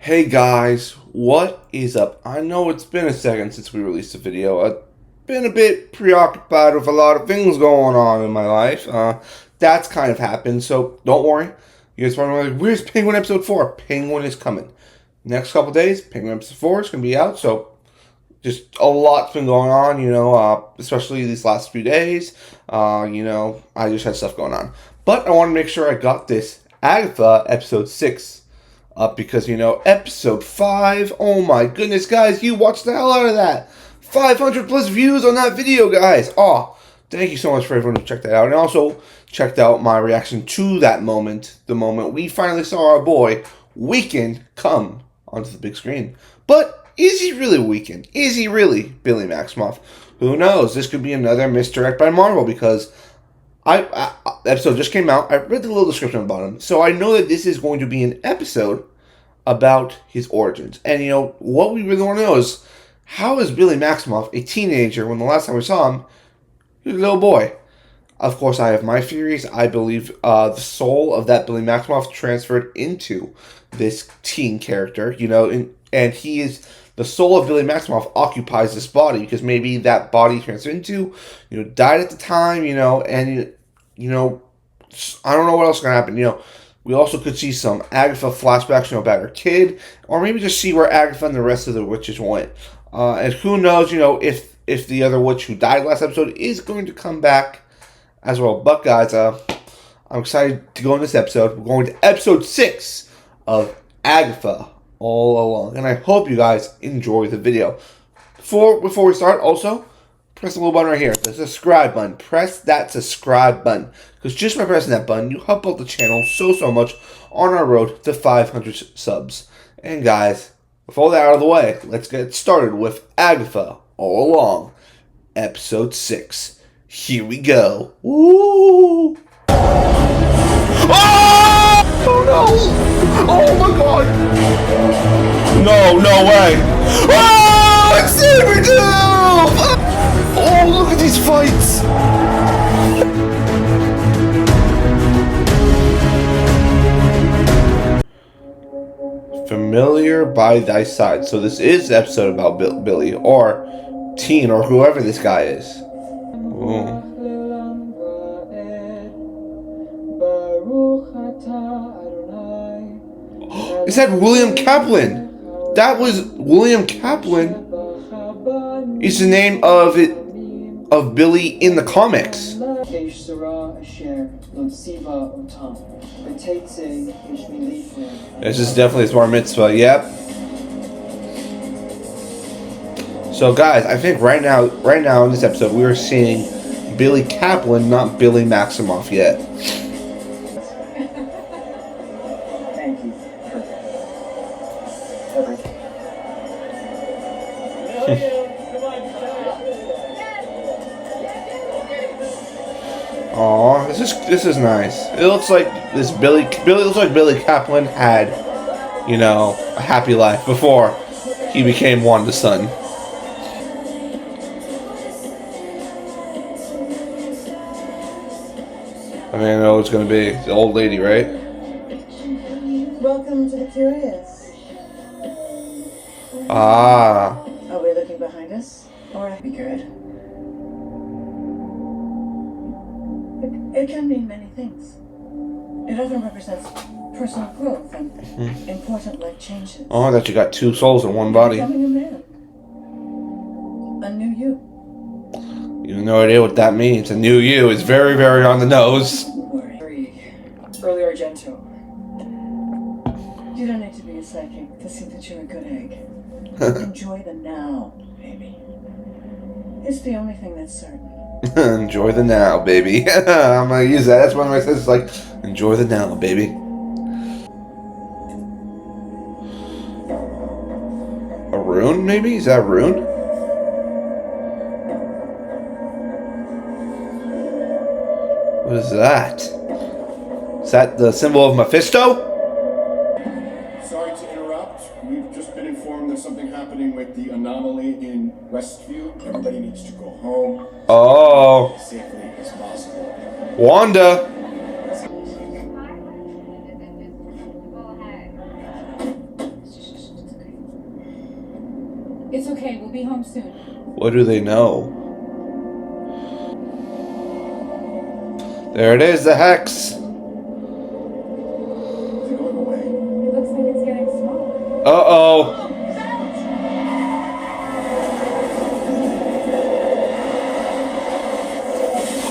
Hey guys, what is up? I know it's been a second since we released a video. I've been a bit preoccupied with a lot of things going on in my life. That's kind of happened, so don't worry. You guys probably like, where's Penguin episode 4? Penguin is coming. Next couple days, Penguin episode 4 is going to be out, so just a lot's been going on, especially these last few days. I just had stuff going on. But I want to make sure I got this Agatha episode 6 up because, episode 5, oh my goodness, guys, you watched the hell out of that. 500 plus views on that video, guys. Oh, thank you so much for everyone who checked that out. And also checked out my reaction to that moment, the moment we finally saw our boy, Weekend, come onto the big screen. But is he really Weekend? Is he really Billy Maximoff? Who knows? This could be another misdirect by Marvel because episode just came out. I read the little description about him, so I know that this is going to be an episode about his origins. And what we really want to know is, how is Billy Maximoff a teenager when the last time we saw him, he was a little boy? Of course, I have my theories. I believe the soul of that Billy Maximoff transferred into this teen character, and he is the soul of Billy Maximoff occupies this body because maybe that body transferred into, died at the time, and I don't know what else is going to happen, We also could see some Agatha flashbacks, about her kid, or maybe just see where Agatha and the rest of the witches went. And who knows, if the other witch who died last episode is going to come back as well. But guys, I'm excited to go in this episode. We're going to episode 6 of Agatha All Along, and I hope you guys enjoy the video. Before we start, also, press the little button right here, the subscribe button. Press that subscribe button, because just by pressing that button, you help out the channel so much on our road to 500 subs. And guys, with all that out of the way, let's get started with Agatha All Along, episode 6. Here we go. Woo! Oh no! Oh my god! No way! Oh, it's Sabretooth! Oh, look at these fights! Familiar by thy side. So this is the episode about Billy, or Teen, or whoever this guy is. Ooh. Is that William Kaplan? That was William Kaplan. Is the name of Billy in the comics. This is definitely his bar mitzvah. Yep. So guys, I think right now in this episode we are seeing Billy Kaplan, not Billy Maximoff yet. Thank you. Aw, this is nice. It looks like Billy looks like Billy Kaplan had, a happy life before he became Wanda's son. I mean, I know it's gonna be the old lady, right? Welcome to the Curious. Ah. Are we looking behind us? Or are we good? It can mean many things. It often represents personal growth and important life changes. Oh, that you got two souls in one body. Becoming a man. A new you. You have no idea what that means. A new you is very, very on the nose. Early Argento. You don't need to be a psychic to see that you're a good egg. Enjoy the now, baby. It's the only thing that's certain. Enjoy the now, baby. I'm gonna use that. That's one of my senses. Like, enjoy the now, baby. A rune, maybe? Is that a rune? What is that? Is that the symbol of Mephisto? Sorry to interrupt. We've just been informed there's something happening with the anomaly in Westview. Everybody needs to go home. Oh. As safely as possible. Wanda. It's okay. We'll be home soon. What do they know? There it is, the hex. Is it going away? It looks like it's getting smaller. Uh-oh.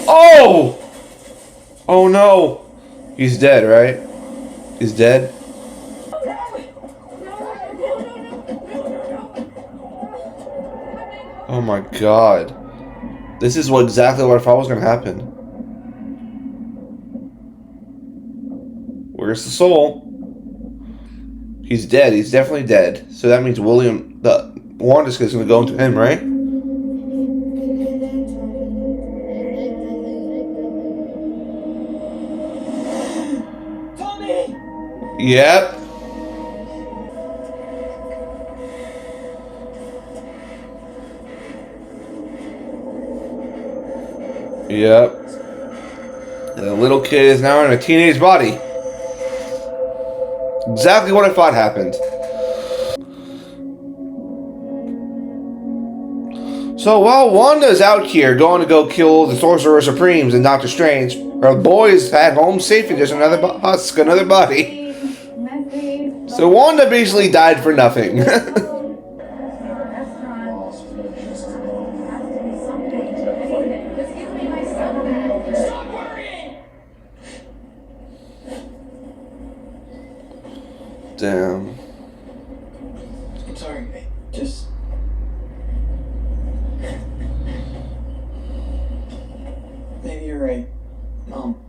Oh! Oh no. He's dead, right? He's dead? Oh my god. This is exactly what I thought was going to happen. Where's the soul? He's dead. He's definitely dead. So that means Wanda's going to go into him, right? Tommy! Yep. Yep. The little kid is now in a teenage body. Exactly what I thought happened. So while Wanda's out here going to go kill the Sorcerer Supremes and Doctor Strange, her boy's at home safe and just another husk, another body. So Wanda basically died for nothing. Damn. I'm sorry, just... Maybe you're right, Mom.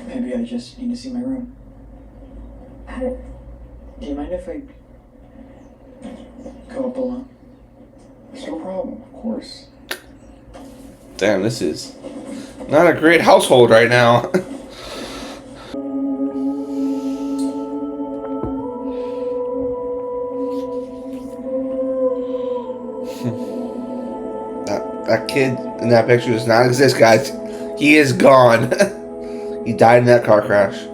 Maybe I just need to see my room. Do you mind if I go up alone? It's no problem, of course. Damn, this is not a great household right now. That kid in that picture does not exist, guys. He is gone. He died in that car crash.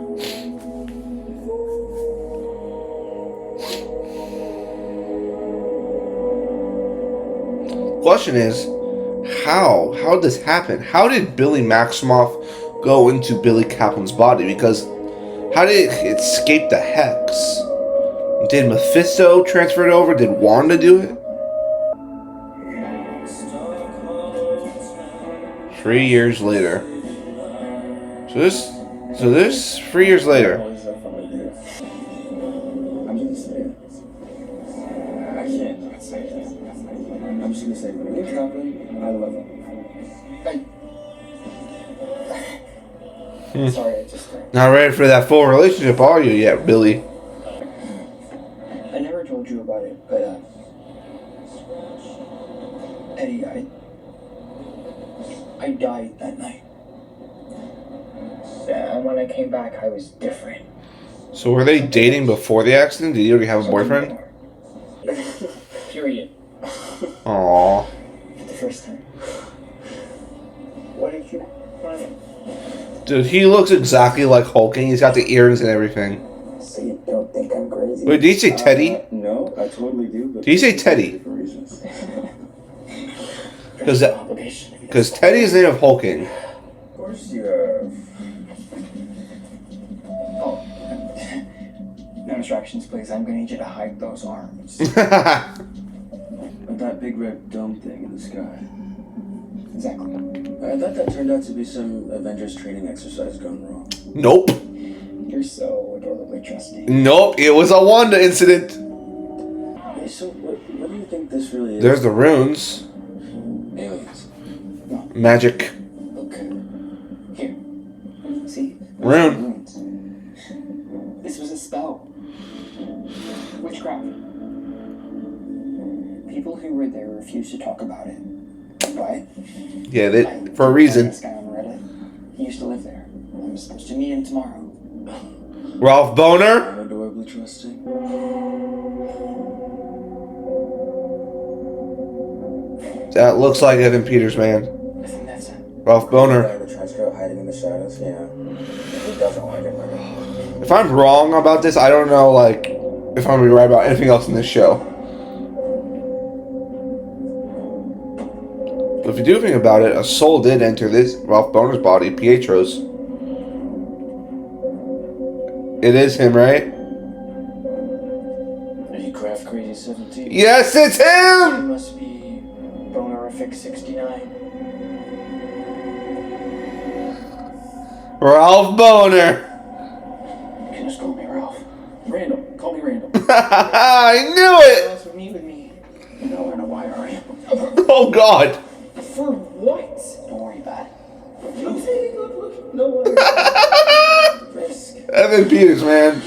Question is, how? How did this happen? How did Billy Maximoff go into Billy Kaplan's body? Because how did it escape the hex? Did Mephisto transfer it over? Did Wanda do it? 3 years later. So this 3 years later. I'm just saying. I can't not say that. I'm just gonna say, when it happened, I love him. Sorry, I just... Not ready for that full relationship, are you yet, Billy? I never told you about it, but, Eddie, I died that night. And when I came back, I was different. So were they dating before the accident? Did you already have a boyfriend? Period. Aww. The first time. What did you want? Dude, he looks exactly like Hulking. He's got the earrings and everything. So you don't think I'm crazy? Wait, did he say Teddy? No, I totally do. But Did he say Teddy? different reasons. Because Teddy is the name of Hulking. Of course you have. Oh. No distractions, please. I'm gonna need you to hide those arms. But that big red dome thing in the sky. Exactly. I thought that turned out to be some Avengers training exercise gone wrong. Nope. You're so adorably trusting. Nope. It was a Wanda incident. Hey, so what do you think this really is? There's the runes. Aliens. No. Magic. Look. Here. See? Rune. Runes. This was a spell. Witchcraft. People who were there refused to talk about it. Why? Yeah, for a reason. This guy on Reddit. He used to live there. I'm supposed to meet him tomorrow. Ralph Boner. I'm adorably trusting. That looks like Evan Peters, man. I think that's it. Ralph Boner. The trench coat hiding in the shadows, yeah. He doesn't want to get murdered. If I'm wrong about this, I don't know, like, If I'm gonna be right about anything else in this show. But if you do think about it, a soul did enter this Ralph Boner's body, Pietro's. It is him, right? Are you Craft Crazy 17? Yes, it's You him! must be Bonerific 69. Ralph Boner. You can just call me Ralph. Randall. Call me Randall. I knew it! Else would meet with me. You know where no wire I am. Oh God. For what? Don't worry about it. Look. No wire. Risk. Evan Peters, man.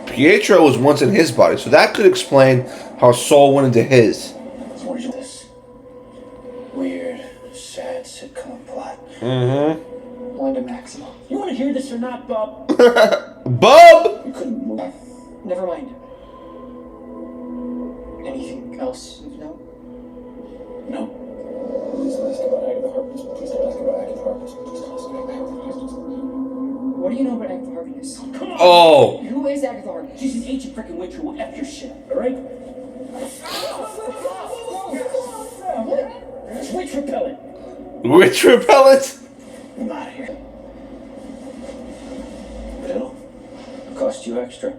Pietro was once in his body, so that could explain how Soul went into his. What is this? Weird, sad sitcom plot. Mm-hmm. Wanda Maximoff. You want to hear this or not, Bob? Bub! You couldn't move. Never mind. Anything else you know? No. Please don't ask about Agatha Harkness. Please don't ask about Agatha Harkness. Please don't ask about Agatha Harkness. What do you know about Agatha Harkness? Come on! Oh! Who is Agatha Harkness? She's an ancient freaking witch who will F your shit, alright? It's witch repellent. Witch repellent? I'm out of here. Bill, cost you extra.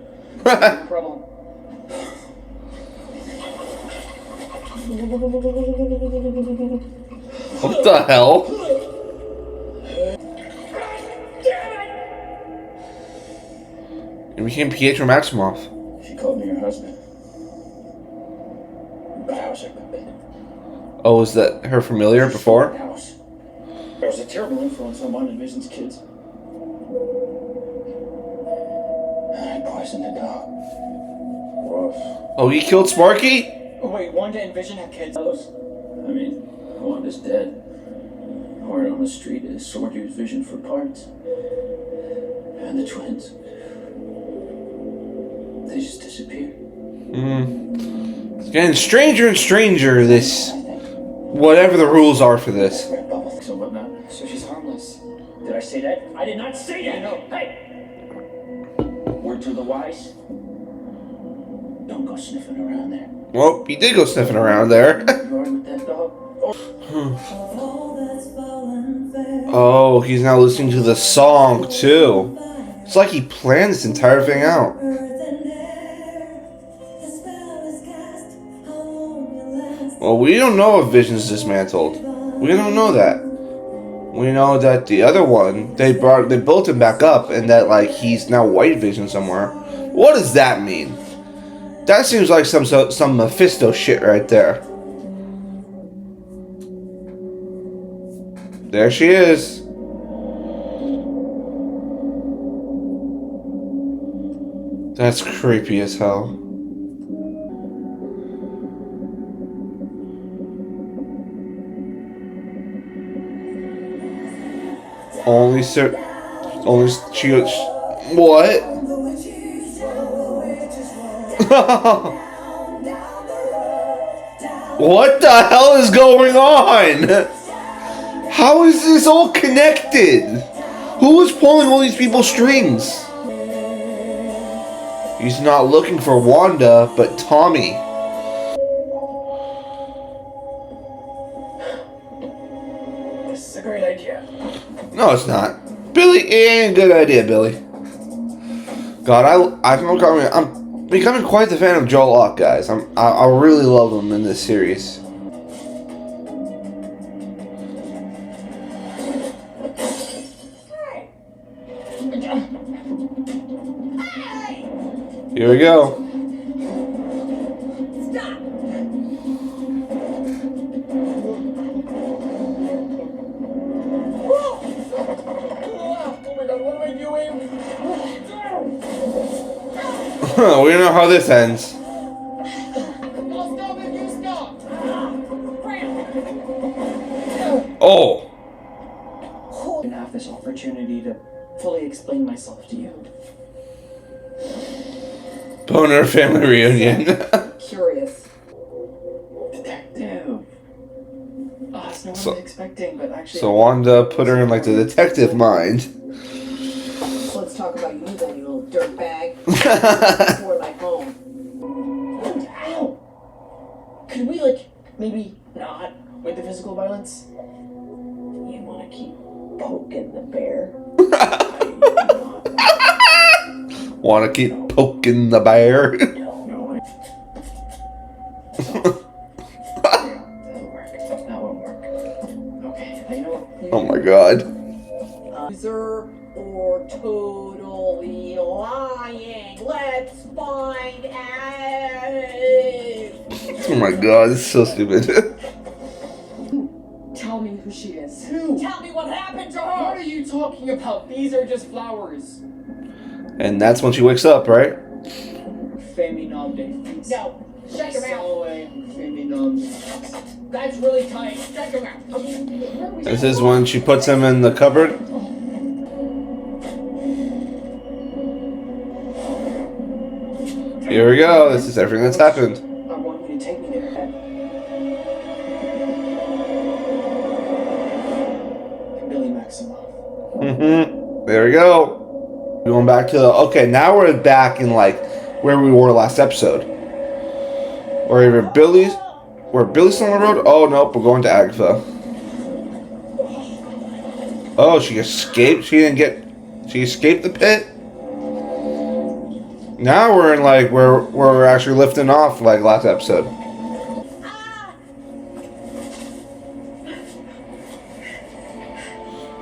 No problem. What the hell? It became Pietro Maximoff. She called me her husband. But I was her puppet. Oh, was that her familiar before? House. There was a terrible influence on Wanda Vision's kids. I poisoned the dog. Woof. Oh, he killed Sparky? Oh, wait, Wanda and Vision have kids? I mean, Wanda's dead. Word on the street is Sword used Vision for parts. And the twins. They just disappeared. It's getting stranger and stranger, this. Whatever the rules are for this. Red bubble. So what now? So she's harmless. Did I say that? I did not say that! No. Hey! Word to the wise. Don't go sniffing around there. Well, he did go sniffing around there. You alright with that dog? Oh, he's now listening to the song, too. It's like he planned this entire thing out. Well, we don't know if Vision's dismantled. We don't know that. We know that the other one, they built him back up, and that like he's now White Vision somewhere. What does that mean? That seems like some Mephisto shit right there. There she is. That's creepy as hell. Only she. What? What the hell is going on? How is this all connected? Who is pulling all these people's strings? He's not looking for Wanda, but Tommy. This is a great idea. No, it's not. Billy, ain't a good idea, Billy. God, I'm becoming quite the fan of Joel Locke, guys. I really love him in this series. Here we go. We don't know how this ends. Oh. I didn't have this opportunity to fully explain myself to you. Boner family reunion. Curious. Detective. Oh, it's not what I was expecting, but actually... So Wanda put her in like the detective mind. talk about you then, you little dirtbag. Before my home. Ow! Could we, like, maybe not with the physical violence? You want to keep poking the bear? Want to keep poking the bear? No. That'll work. That won't work. Okay, you know what? Oh my god. Loser or totally lying? Let's find out. Oh my god, this is so stupid. Tell me who she is. Who? Tell me what happened to What her. are you talking about? These are just flowers. And that's when she wakes up, right? Femi Namde. No, shut your mouth. Femi Namde. That's really tight. Shut your mouth. This is when she puts him in the cupboard. Here we go. This is everything that's happened. I want you to take me there. Billy Maximoff. There we go. Going back to okay, now we're back in like where we were last episode. Where Billy's still on the road? Oh nope, we're going to Agatha. Oh, she escaped. She escaped the pit. Now we're in like where we're actually lifting off like last episode.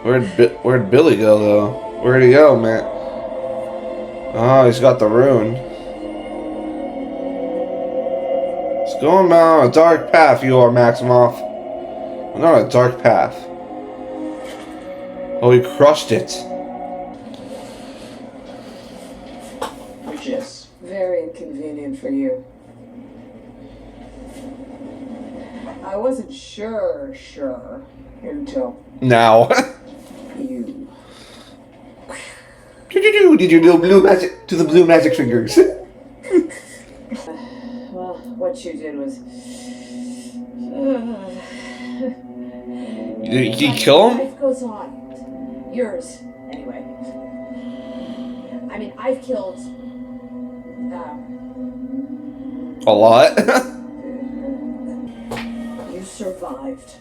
Where'd Billy go though? Where'd he go, man? Oh, he's got the rune. It's going down a dark path, you are, Maximoff. Not a dark path. Oh, he crushed it. Which is? Very inconvenient for you. I wasn't sure until Now. you. Did you do blue magic to the blue magic fingers? Well, what you did was. Did he kill him? Life goes on. Yours, anyway. I mean, I've killed. A lot. You survived.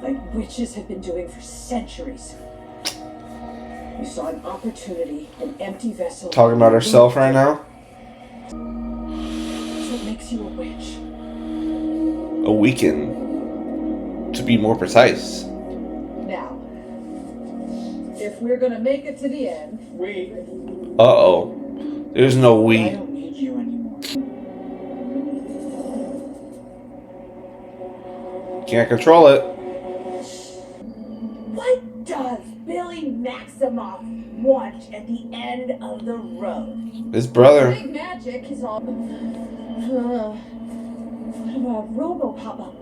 Like witches have been doing for centuries. You saw an opportunity, an empty vessel. Talking about herself right now. That's what makes you a witch. A weaken. To be more precise. Now, if we're gonna make it to the end, We. Uh-oh. There's no I we. don't need you anymore. Can't control it. what does Billy Maximoff want at the end of the road? His brother. Big magic is all. What about Robo-Papa?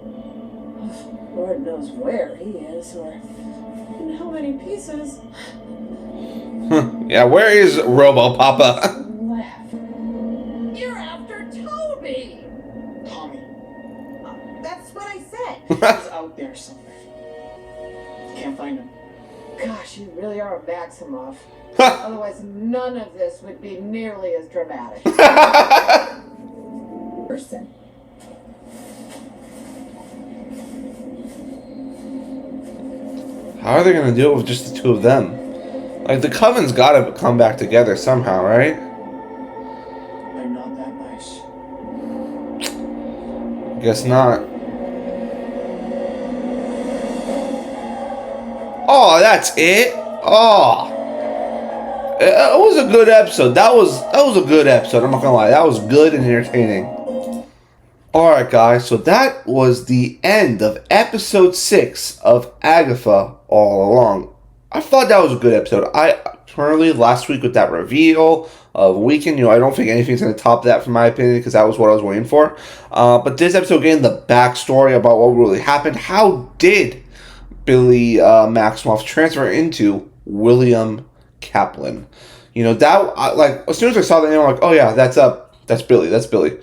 Lord knows where he is, or in how many pieces Yeah, where is Robo Papa? left. You're after Toby! Tommy. That's what I said. He's out there somewhere. Can't find him. Gosh, you really are a Maximoff. Otherwise, none of this would be nearly as dramatic. Person. How are they gonna do it with just the two of them? Like, the Coven's gotta come back together somehow, right? They're not that nice. Guess not. Oh, that's it? Oh. It was a good episode. That was a good episode. I'm not gonna lie. That was good and entertaining. Alright guys, so that was the end of episode 6 of Agatha All Along. I thought that was a good episode. I currently, last week with that reveal of Weekend, I don't think anything's going to top that from my opinion, because that was what I was waiting for. But this episode, getting the backstory about what really happened. How did Billy Maximoff transfer into William Kaplan? That, like, as soon as I saw the name, I'm like, oh yeah, that's Billy.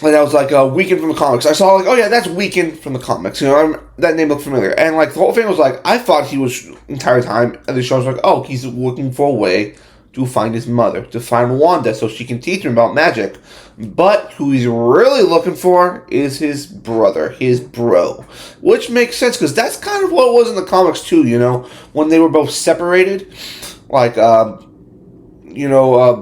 And I was like, Weekend from the comics. I saw, like, oh yeah, that's Weekend from the comics. You know, that name looked familiar. And, like, the whole thing was like, I thought he was, the entire time, and the show was like, oh, he's looking for a way to find his mother, to find Wanda so she can teach him about magic. But who he's really looking for is his brother, his bro. Which makes sense, because that's kind of what it was in the comics, too, you know, when they were both separated. Like,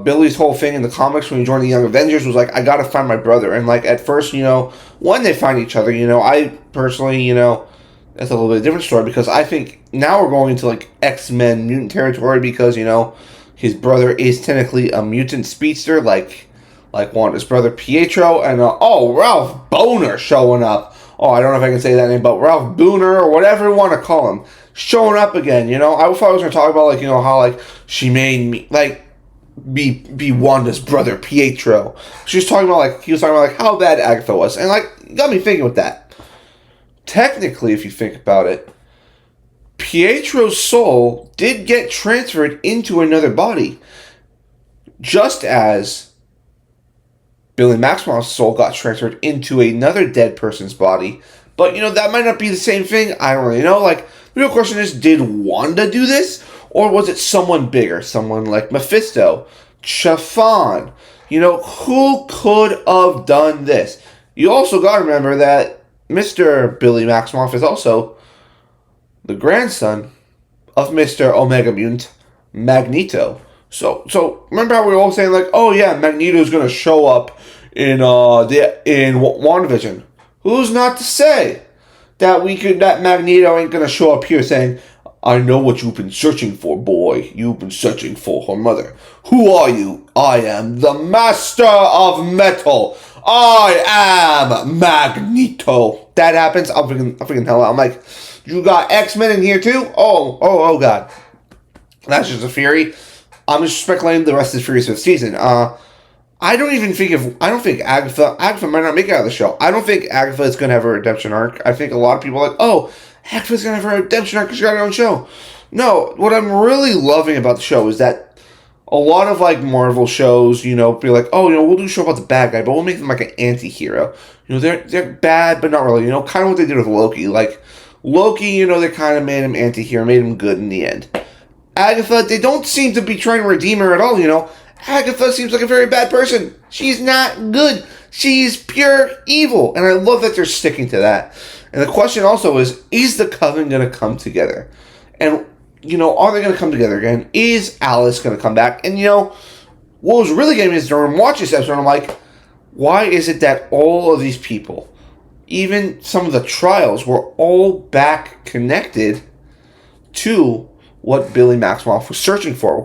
Billy's whole thing in the comics when he joined the Young Avengers was like, I gotta find my brother. And, like, at first, you know, when they find each other, you know, I personally, you know, that's a little bit different story, because I think now we're going into, like, X-Men mutant territory, because, you know, his brother is technically a mutant speedster, like Wanda's brother Pietro, and, Ralph Boner showing up. Oh, I don't know if I can say that name, but Ralph Booner, or whatever you want to call him, showing up again, you know. I thought I was going to talk about, like, you know, how, like, she made me, like, be Wanda's brother Pietro. She was talking about, like, he was talking about, like, how bad Agatha was, and, like, it got me thinking with that. Technically, if you think about it, Pietro's soul did get transferred into another body, just as Billy Maximoff's soul got transferred into another dead person's body. But, you know, that might not be the same thing. I don't really know. Like, the real question is, did Wanda do this? Or was it someone bigger? Someone like Mephisto? Chafan? You know, who could have done this? You also got to remember that Mr. Billy Maximoff is also the grandson of Mr. Omega Mutant Magneto. So remember how we were all saying, like, oh yeah, Magneto's gonna show up in WandaVision. Who's not to say that Magneto ain't gonna show up here saying, I know what you've been searching for, boy. You've been searching for her mother. Who are you? I am the Master of Metal. I am Magneto. That happens. I'm freaking hell out. I'm like, you got X-Men in here too? Oh God. That's just a theory. I'm just speculating the rest of the Furious 5th season. I don't think Agatha might not make it out of the show. I don't think Agatha is going to have a redemption arc. I think a lot of people are like, oh, Agatha's going to have a redemption arc because she got her own show. No, what I'm really loving about the show is that a lot of, like, Marvel shows, you know, be like, oh, you know, we'll do a show about the bad guy, but we'll make them like an anti-hero. You know, they're bad, but not really. You know, kind of what they did with Loki. Like, Loki, you know, they kind of made him anti-hero, made him good in the end. Agatha, they don't seem to be trying to redeem her at all, you know. Agatha seems like a very bad person. She's not good. She's pure evil. And I love that they're sticking to that. And the question also is the Coven going to come together? And, you know, are they going to come together again? Is Alice going to come back? And, you know, what was really getting me is during watching this episode, I'm like, why is it that all of these people, even some of the trials, were all back connected to what Billy Maximoff was searching for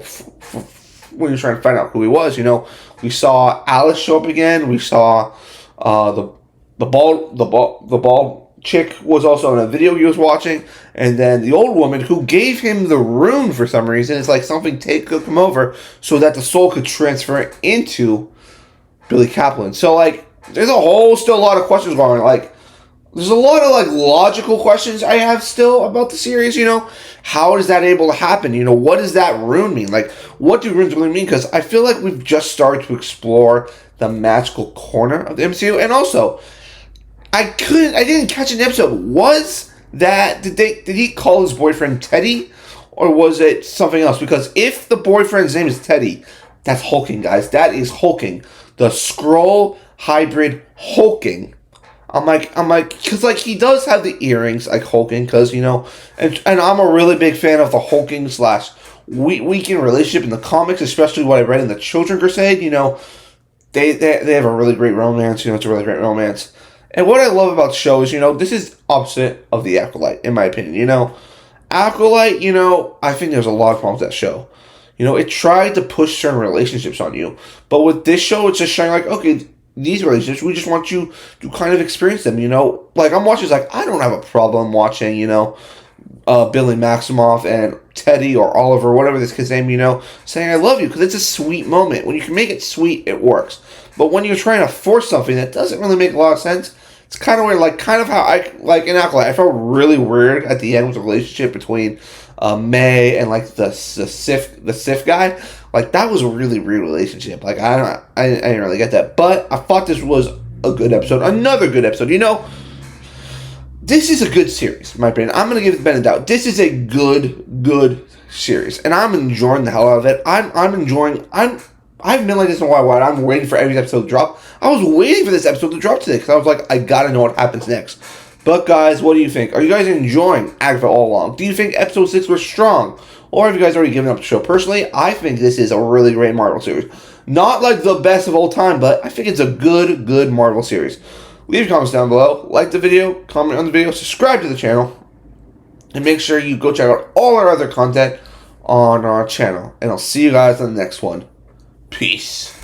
when he was trying to find out who he was? You know, we saw Alice show up again. We saw the bald chick was also in a video he was watching, and then the old woman who gave him the rune for some reason. It's like something could come over so that the soul could transfer into Billy Kaplan. So, like, there's still a lot of questions going on. Like, there's a lot of, like, logical questions I have still about the series, you know. How is that able to happen? You know, what does that rune mean? Like, what do runes really mean? Because I feel like we've just started to explore the magical corner of the MCU. And also, I didn't catch an episode. Did he call his boyfriend Teddy? Or was it something else? Because if the boyfriend's name is Teddy, that's hulking, guys. That is hulking. The Skrull hybrid hulking. I'm like, because, like, he does have the earrings, like, hulking, because, you know, and I'm a really big fan of the hulking / weekend relationship in the comics, especially what I read in the Children Crusade. You know, they have a really great romance. You know, it's a really great romance. And what I love about the show is, you know, this is opposite of the Acolyte, in my opinion. You know, Acolyte, you know, I think there's a lot of problems with that show. You know, it tried to push certain relationships on you, but with this show, it's just showing, like, okay, these relationships, we just want you to kind of experience them, you know? Like, I'm watching, like, I don't have a problem watching, you know, Billy Maximoff and Teddy or Oliver, whatever this kid's name, you know, saying I love you, because it's a sweet moment. When you can make it sweet, it works. But when you're trying to force something that doesn't really make a lot of sense, it's kind of weird. Like, kind of how in Acolyte, I felt really weird at the end with the relationship between May and, like, the Sif guy. Like, that was a really weird relationship. Like, I didn't really get that. But I thought this was a good episode, another good episode. You know, this is a good series, in my opinion. I'm going to give it the benefit of the doubt. This is a good series, and I'm enjoying the hell out of it. I'm enjoying. I've been like this in a while. I'm waiting for every episode to drop. I was waiting for this episode to drop today because I was like, I gotta know what happens next. But guys, what do you think? Are you guys enjoying Agatha All Along? Do you think episode 6 was strong? Or have you guys already given up the show? Personally, I think this is a really great Marvel series. Not like the best of all time, but I think it's a good Marvel series. Leave your comments down below. Like the video, comment on the video, subscribe to the channel, and make sure you go check out all our other content on our channel. And I'll see you guys on the next one. Peace.